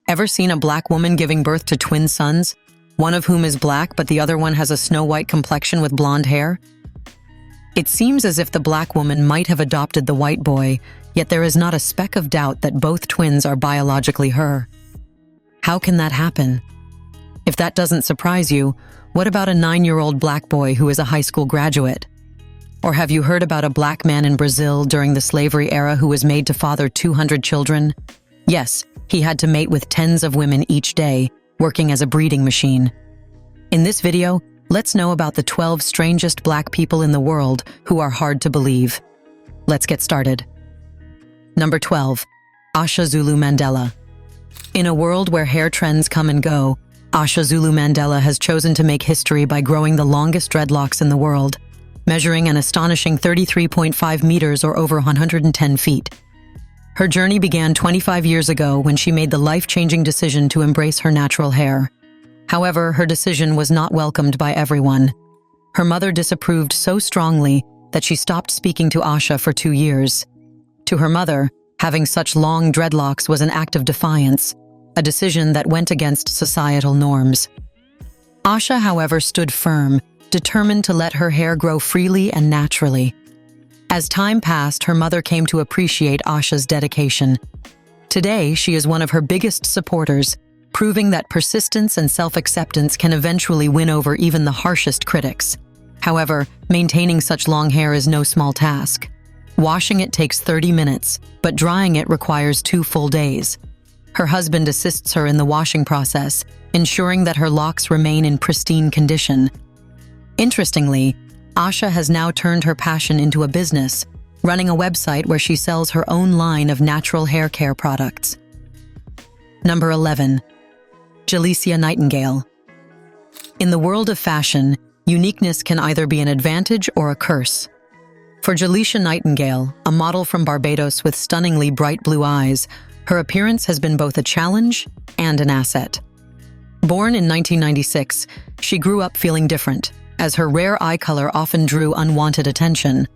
Ever seen a black woman giving birth to twin sons, one of whom is black but the other one has a snow-white complexion with blonde hair? It seems as if the black woman might have adopted the white boy, yet there is not a speck of doubt that both twins are biologically her. How can that happen? If that doesn't surprise you, what about a 9-year-old black boy who is a high school graduate? Or have you heard about a black man in Brazil during the slavery era who was made to father 200 children? Yes, he had to mate with tens of women each day, working as a breeding machine. In this video, let's know about the 12 strangest black people in the world who are hard to believe. Let's get started. Number 12. Asha Zulu Mandela. In a world where hair trends come and go, Asha Zulu Mandela has chosen to make history by growing the longest dreadlocks in the world, measuring an astonishing 33.5 meters or over 110 feet. Her journey began 25 years ago when she made the life-changing decision to embrace her natural hair. However, her decision was not welcomed by everyone. Her mother disapproved so strongly that she stopped speaking to Asha for 2 years. To her mother, having such long dreadlocks was an act of defiance, a decision that went against societal norms. Asha, however, stood firm, determined to let her hair grow freely and naturally. As time passed, her mother came to appreciate Asha's dedication. Today, she is one of her biggest supporters, proving that persistence and self-acceptance can eventually win over even the harshest critics. However, maintaining such long hair is no small task. Washing it takes 30 minutes, but drying it requires 2 full days. Her husband assists her in the washing process, ensuring that her locks remain in pristine condition. Interestingly, Asha has now turned her passion into a business, running a website where she sells her own line of natural hair care products. Number 11. Jalicia Nightingale. In the world of fashion, uniqueness can either be an advantage or a curse. For Jalicia Nightingale, a model from Barbados with stunningly bright blue eyes, her appearance has been both a challenge and an asset. Born in 1996, she grew up feeling different, as her rare eye color often drew unwanted attention.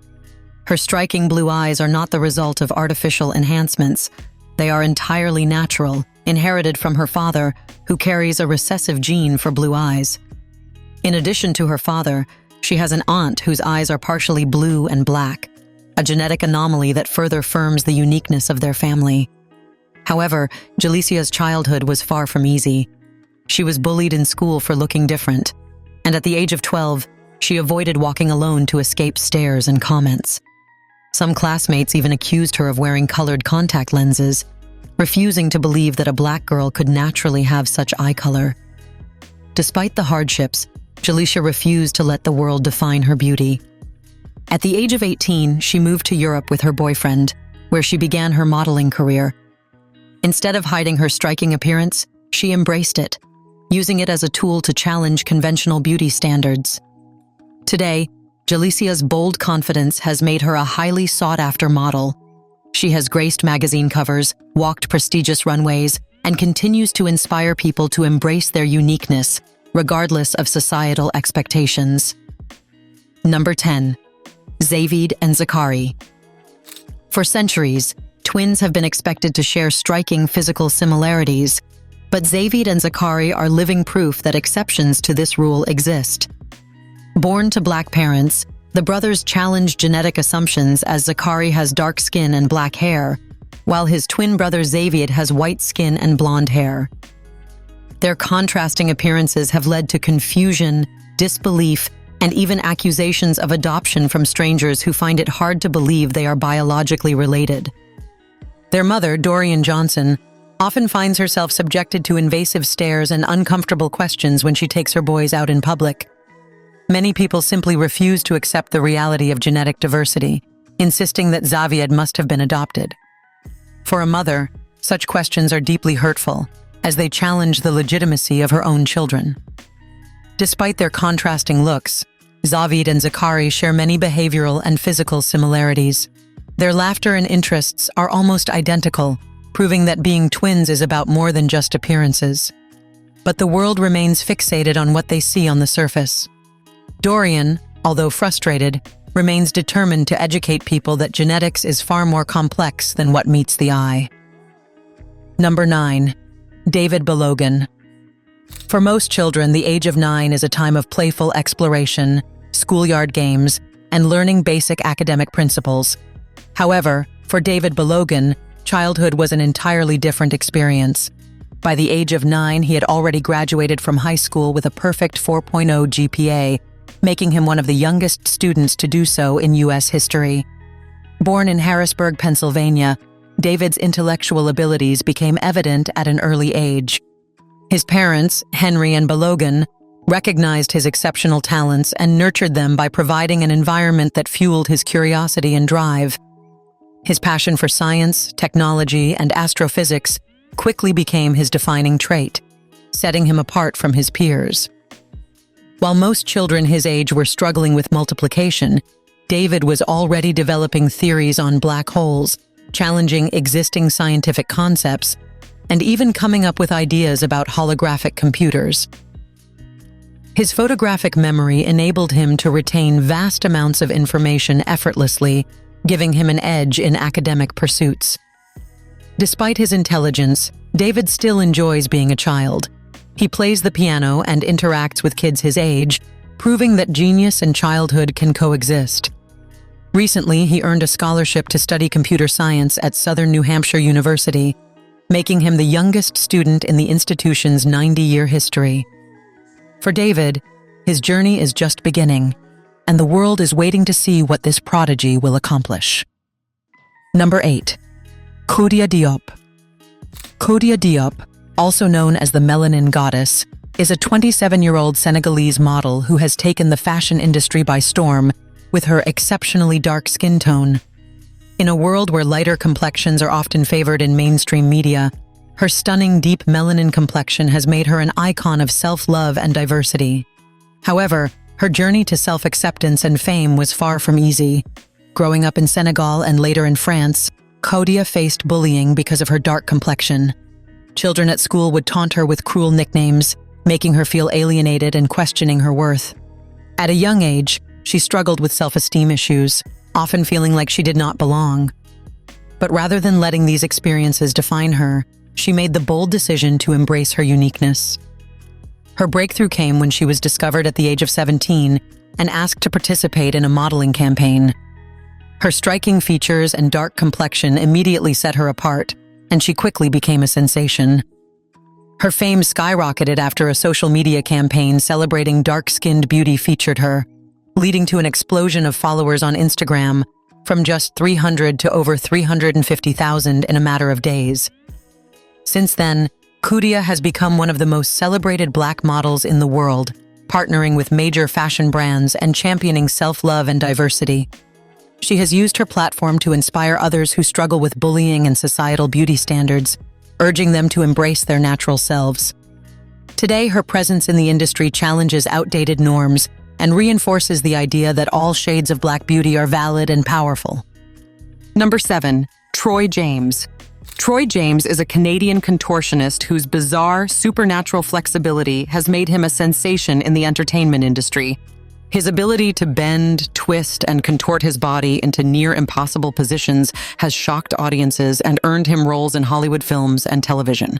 Her striking blue eyes are not the result of artificial enhancements. They are entirely natural, inherited from her father, who carries a recessive gene for blue eyes. In addition to her father, she has an aunt whose eyes are partially blue and black, a genetic anomaly that further firms the uniqueness of their family. However, Jalicia's childhood was far from easy. She was bullied in school for looking different, and at the age of 12, she avoided walking alone to escape stares and comments. Some classmates even accused her of wearing colored contact lenses, refusing to believe that a black girl could naturally have such eye color. Despite the hardships, Jalicia refused to let the world define her beauty. At the age of 18, she moved to Europe with her boyfriend, where she began her modeling career. Instead of hiding her striking appearance, she embraced it, using it as a tool to challenge conventional beauty standards. Today, Jalicia's bold confidence has made her a highly sought-after model. She has graced magazine covers, walked prestigious runways, and continues to inspire people to embrace their uniqueness, regardless of societal expectations. Number 10. Zavid and Zakari. For centuries, twins have been expected to share striking physical similarities, but Zavid and Zakari are living proof that exceptions to this rule exist. Born to black parents, the brothers challenge genetic assumptions as Zakari has dark skin and black hair, while his twin brother Zavid has white skin and blonde hair. Their contrasting appearances have led to confusion, disbelief, and even accusations of adoption from strangers who find it hard to believe they are biologically related. Their mother, Dorian Johnson, often finds herself subjected to invasive stares and uncomfortable questions when she takes her boys out in public. Many people simply refuse to accept the reality of genetic diversity, insisting that Zavid must have been adopted. For a mother, such questions are deeply hurtful, as they challenge the legitimacy of her own children. Despite their contrasting looks, Zavid and Zakari share many behavioral and physical similarities. Their laughter and interests are almost identical, proving that being twins is about more than just appearances. But the world remains fixated on what they see on the surface. Dorian, although frustrated, remains determined to educate people that genetics is far more complex than what meets the eye. Number 9. David Balogun. For most children, the age of 9 is a time of playful exploration, schoolyard games, and learning basic academic principles. However, for David Balogun, childhood was an entirely different experience. By the age of 9, he had already graduated from high school with a perfect 4.0 GPA, making him one of the youngest students to do so in U.S. history. Born in Harrisburg, Pennsylvania, David's intellectual abilities became evident at an early age. His parents, Henry and Balogun, recognized his exceptional talents and nurtured them by providing an environment that fueled his curiosity and drive. His passion for science, technology, and astrophysics quickly became his defining trait, setting him apart from his peers. While most children his age were struggling with multiplication, David was already developing theories on black holes, challenging existing scientific concepts, and even coming up with ideas about holographic computers. His photographic memory enabled him to retain vast amounts of information effortlessly, giving him an edge in academic pursuits. Despite his intelligence, David still enjoys being a child. He plays the piano and interacts with kids his age, proving that genius and childhood can coexist. Recently, he earned a scholarship to study computer science at Southern New Hampshire University, making him the youngest student in the institution's 90-year history. For David, his journey is just beginning, and the world is waiting to see what this prodigy will accomplish. Number 8. Koudia Diop. Koudia Diop, also known as the Melanin Goddess, is a 27-year-old Senegalese model who has taken the fashion industry by storm with her exceptionally dark skin tone. In a world where lighter complexions are often favored in mainstream media, her stunning deep melanin complexion has made her an icon of self-love and diversity. However, her journey to self-acceptance and fame was far from easy. Growing up in Senegal and later in France, Koudia faced bullying because of her dark complexion. Children at school would taunt her with cruel nicknames, making her feel alienated and questioning her worth. At a young age, she struggled with self-esteem issues, often feeling like she did not belong. But rather than letting these experiences define her, she made the bold decision to embrace her uniqueness. Her breakthrough came when she was discovered at the age of 17 and asked to participate in a modeling campaign. Her striking features and dark complexion immediately set her apart, and she quickly became a sensation. Her fame skyrocketed after a social media campaign celebrating dark-skinned beauty featured her, leading to an explosion of followers on Instagram, from just 300 to over 350,000 in a matter of days. Since then, Koudia has become one of the most celebrated black models in the world, partnering with major fashion brands and championing self-love and diversity. She has used her platform to inspire others who struggle with bullying and societal beauty standards, urging them to embrace their natural selves. Today, her presence in the industry challenges outdated norms and reinforces the idea that all shades of black beauty are valid and powerful. Number 7. Troy James. Troy James is a Canadian contortionist whose bizarre, supernatural flexibility has made him a sensation in the entertainment industry. His ability to bend, twist, and contort his body into near-impossible positions has shocked audiences and earned him roles in Hollywood films and television.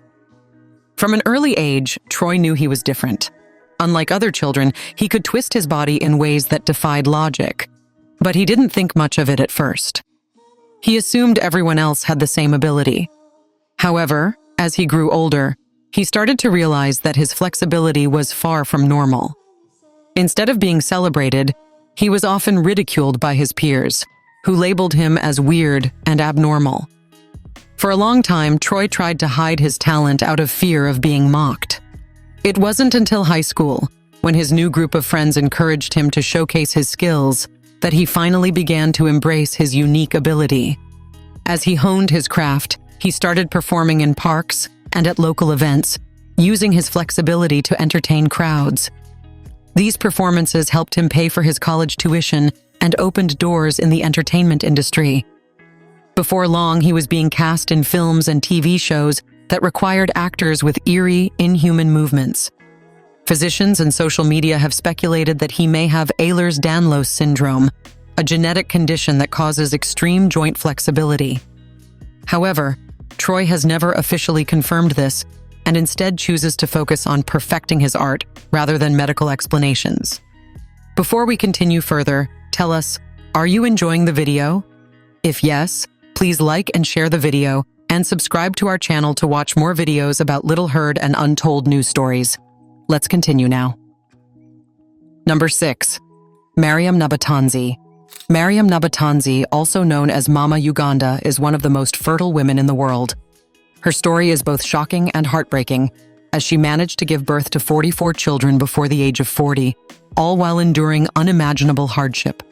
From an early age, Troy knew he was different. Unlike other children, he could twist his body in ways that defied logic, but he didn't think much of it at first. He assumed everyone else had the same ability. However, as he grew older, he started to realize that his flexibility was far from normal. Instead of being celebrated, he was often ridiculed by his peers, who labeled him as weird and abnormal. For a long time, Troy tried to hide his talent out of fear of being mocked. It wasn't until high school, when his new group of friends encouraged him to showcase his skills, that he finally began to embrace his unique ability. As he honed his craft, he started performing in parks and at local events, using his flexibility to entertain crowds. These performances helped him pay for his college tuition and opened doors in the entertainment industry. Before long, he was being cast in films and TV shows that required actors with eerie, inhuman movements. Physicians and social media have speculated that he may have Ehlers-Danlos syndrome, a genetic condition that causes extreme joint flexibility. However, Troy has never officially confirmed this, and instead chooses to focus on perfecting his art rather than medical explanations. Before we continue further, tell us, are you enjoying the video? If yes, please like and share the video and subscribe to our channel to watch more videos about little heard and untold news stories. Let's continue now. Number 6. Mariam Nabatanzi. Mariam Nabatanzi, also known as Mama Uganda, is one of the most fertile women in the world. Her story is both shocking and heartbreaking, as she managed to give birth to 44 children before the age of 40, all while enduring unimaginable hardship.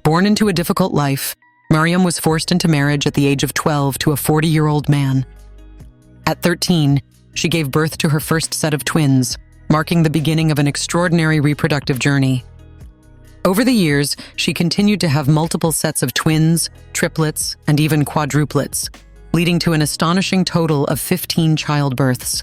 Born into a difficult life, Mariam was forced into marriage at the age of 12 to a 40-year-old man. At 13, she gave birth to her first set of twins, marking the beginning of an extraordinary reproductive journey. Over the years, she continued to have multiple sets of twins, triplets, and even quadruplets, leading to an astonishing total of 15 childbirths.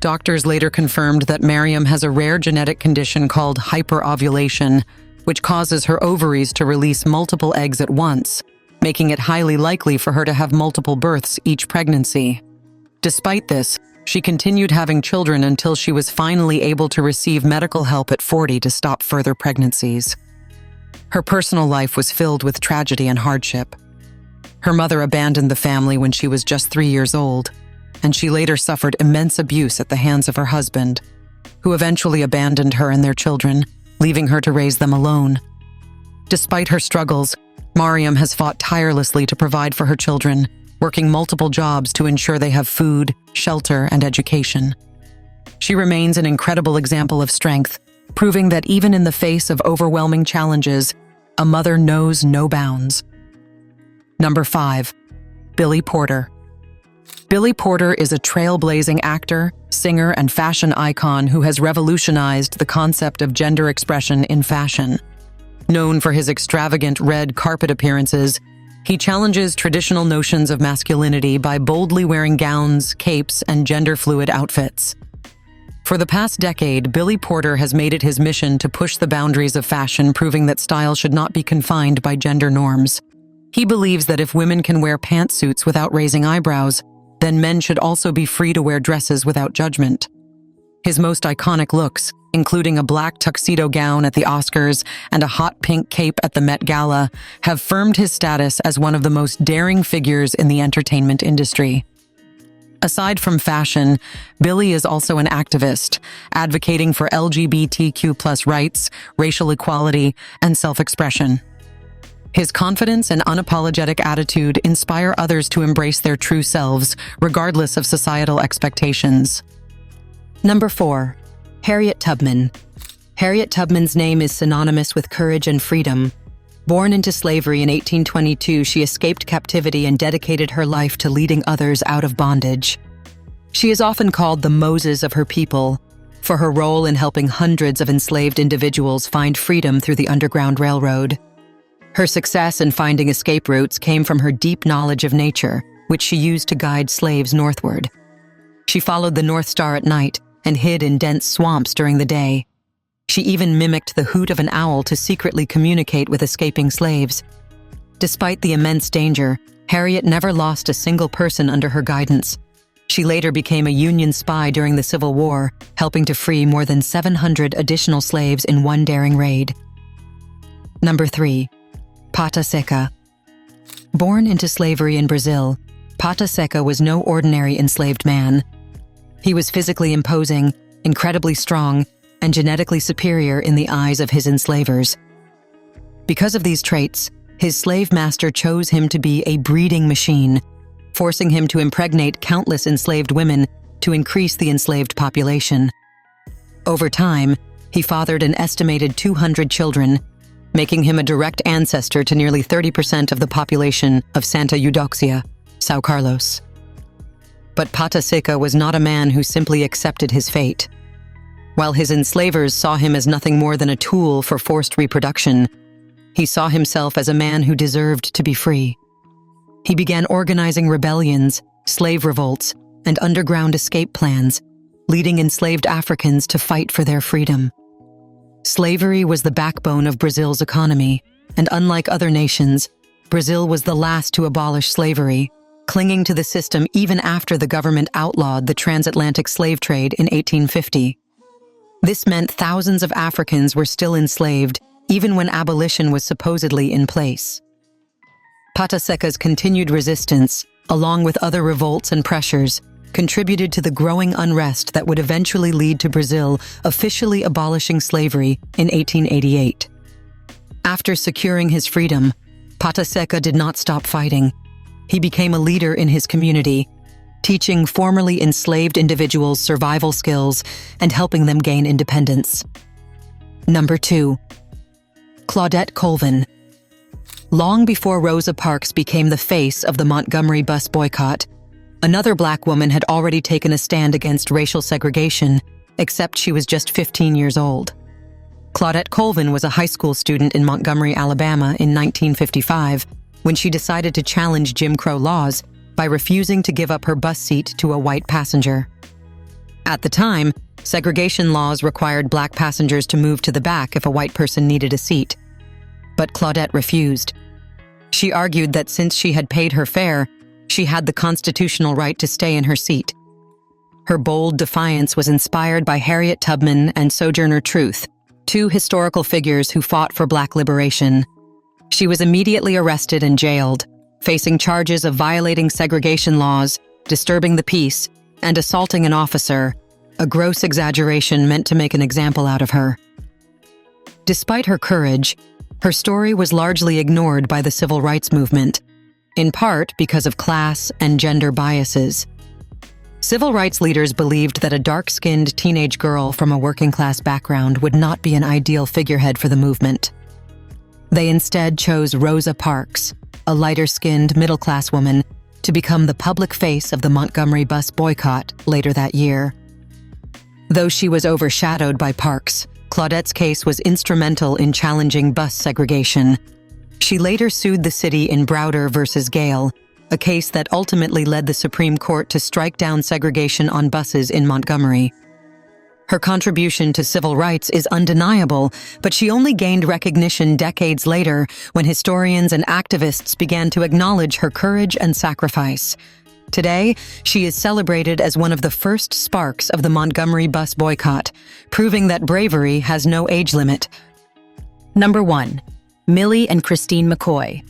Doctors later confirmed that Mariam has a rare genetic condition called hyperovulation, which causes her ovaries to release multiple eggs at once, making it highly likely for her to have multiple births each pregnancy. Despite this, she continued having children until she was finally able to receive medical help at 40 to stop further pregnancies. Her personal life was filled with tragedy and hardship. Her mother abandoned the family when she was just 3 years old, and she later suffered immense abuse at the hands of her husband, who eventually abandoned her and their children, leaving her to raise them alone. Despite her struggles, Mariam has fought tirelessly to provide for her children, working multiple jobs to ensure they have food, shelter, and education. She remains an incredible example of strength, proving that even in the face of overwhelming challenges, a mother knows no bounds. Number 5. Billy Porter. Billy Porter is a trailblazing actor, singer, and fashion icon who has revolutionized the concept of gender expression in fashion. Known for his extravagant red carpet appearances, he challenges traditional notions of masculinity by boldly wearing gowns, capes, and gender-fluid outfits. For the past decade, Billy Porter has made it his mission to push the boundaries of fashion, proving that style should not be confined by gender norms. He believes that if women can wear pantsuits without raising eyebrows, then men should also be free to wear dresses without judgment. His most iconic looks, including a black tuxedo gown at the Oscars and a hot pink cape at the Met Gala, have firmed his status as one of the most daring figures in the entertainment industry. Aside from fashion, Billy is also an activist, advocating for LGBTQ+ rights, racial equality, and self-expression. His confidence and unapologetic attitude inspire others to embrace their true selves, regardless of societal expectations. Number 4. Harriet Tubman. Harriet Tubman's name is synonymous with courage and freedom. Born into slavery in 1822, she escaped captivity and dedicated her life to leading others out of bondage. She is often called the Moses of her people for her role in helping hundreds of enslaved individuals find freedom through the Underground Railroad. Her success in finding escape routes came from her deep knowledge of nature, which she used to guide slaves northward. She followed the North Star at night and hid in dense swamps during the day. She even mimicked the hoot of an owl to secretly communicate with escaping slaves. Despite the immense danger, Harriet never lost a single person under her guidance. She later became a Union spy during the Civil War, helping to free more than 700 additional slaves in one daring raid. Number 3. Pata Seca. Born into slavery in Brazil, Pata Seca was no ordinary enslaved man. He was physically imposing, incredibly strong, and genetically superior in the eyes of his enslavers. Because of these traits, his slave master chose him to be a breeding machine, forcing him to impregnate countless enslaved women to increase the enslaved population. Over time, he fathered an estimated 200 children, making him a direct ancestor to nearly 30% of the population of Santa Eudoxia, São Carlos. But Pata Seca was not a man who simply accepted his fate. While his enslavers saw him as nothing more than a tool for forced reproduction, he saw himself as a man who deserved to be free. He began organizing rebellions, slave revolts, and underground escape plans, leading enslaved Africans to fight for their freedom. Slavery was the backbone of Brazil's economy, and unlike other nations, Brazil was the last to abolish slavery, clinging to the system even after the government outlawed the transatlantic slave trade in 1850. This meant thousands of Africans were still enslaved, even when abolition was supposedly in place. Pata Seca's continued resistance, along with other revolts and pressures, contributed to the growing unrest that would eventually lead to Brazil officially abolishing slavery in 1888. After securing his freedom, Pata Seca did not stop fighting. He became a leader in his community, teaching formerly enslaved individuals survival skills and helping them gain independence. Number 2. Claudette Colvin. Long before Rosa Parks became the face of the Montgomery bus boycott, another Black woman had already taken a stand against racial segregation, except she was just 15 years old. Claudette Colvin was a high school student in Montgomery, Alabama in 1955 when she decided to challenge Jim Crow laws by refusing to give up her bus seat to a white passenger. At the time, segregation laws required Black passengers to move to the back if a white person needed a seat. But Claudette refused. She argued that since she had paid her fare, she had the constitutional right to stay in her seat. Her bold defiance was inspired by Harriet Tubman and Sojourner Truth, two historical figures who fought for Black liberation. She was immediately arrested and jailed, facing charges of violating segregation laws, disturbing the peace, and assaulting an officer, a gross exaggeration meant to make an example out of her. Despite her courage, her story was largely ignored by the civil rights movement, in part because of class and gender biases. Civil rights leaders believed that a dark-skinned teenage girl from a working-class background would not be an ideal figurehead for the movement. They instead chose Rosa Parks, a lighter-skinned middle-class woman, to become the public face of the Montgomery bus boycott later that year. Though she was overshadowed by Parks, Claudette's case was instrumental in challenging bus segregation. She later sued the city in Browder versus Gale, a case that ultimately led the Supreme Court to strike down segregation on buses in Montgomery. Her contribution to civil rights is undeniable, but she only gained recognition decades later when historians and activists began to acknowledge her courage and sacrifice. Today, she is celebrated as one of the first sparks of the Montgomery bus boycott, proving that bravery has no age limit. Number 1. Millie and Christine McCoy.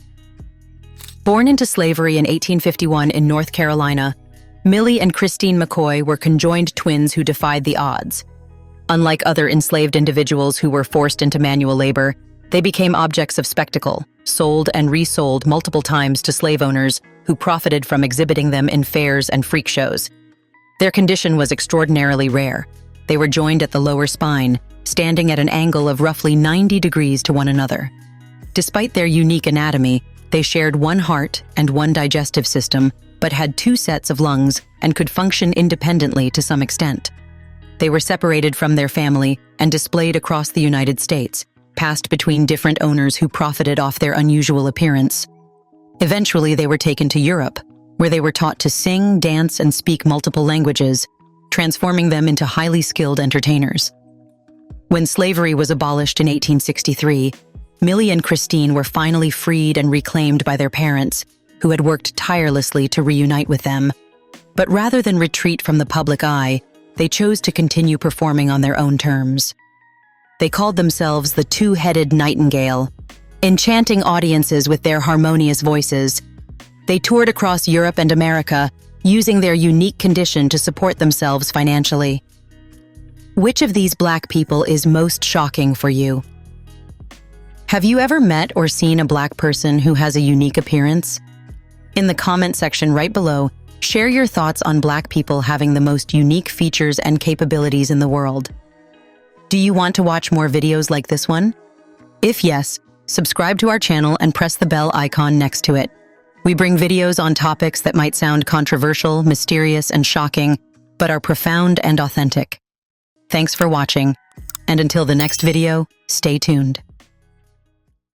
Born into slavery in 1851 in North Carolina, Millie and Christine McCoy were conjoined twins who defied the odds. Unlike other enslaved individuals who were forced into manual labor, they became objects of spectacle, sold and resold multiple times to slave owners who profited from exhibiting them in fairs and freak shows. Their condition was extraordinarily rare. They were joined at the lower spine, standing at an angle of roughly 90 degrees to one another. Despite their unique anatomy, they shared one heart and one digestive system, but had two sets of lungs and could function independently to some extent. They were separated from their family and displayed across the United States, passed between different owners who profited off their unusual appearance. Eventually, they were taken to Europe, where they were taught to sing, dance, and speak multiple languages, transforming them into highly skilled entertainers. When slavery was abolished in 1863, Millie and Christine were finally freed and reclaimed by their parents, who had worked tirelessly to reunite with them. But rather than retreat from the public eye, they chose to continue performing on their own terms. They called themselves the Two-Headed Nightingale, enchanting audiences with their harmonious voices. They toured across Europe and America, using their unique condition to support themselves financially. Which of these Black people is most shocking for you? Have you ever met or seen a Black person who has a unique appearance? In the comment section right below, share your thoughts on Black people having the most unique features and capabilities in the world. Do you want to watch more videos like this one? If yes, subscribe to our channel and press the bell icon next to it. We bring videos on topics that might sound controversial, mysterious, and shocking, but are profound and authentic. Thanks for watching, and until the next video, stay tuned.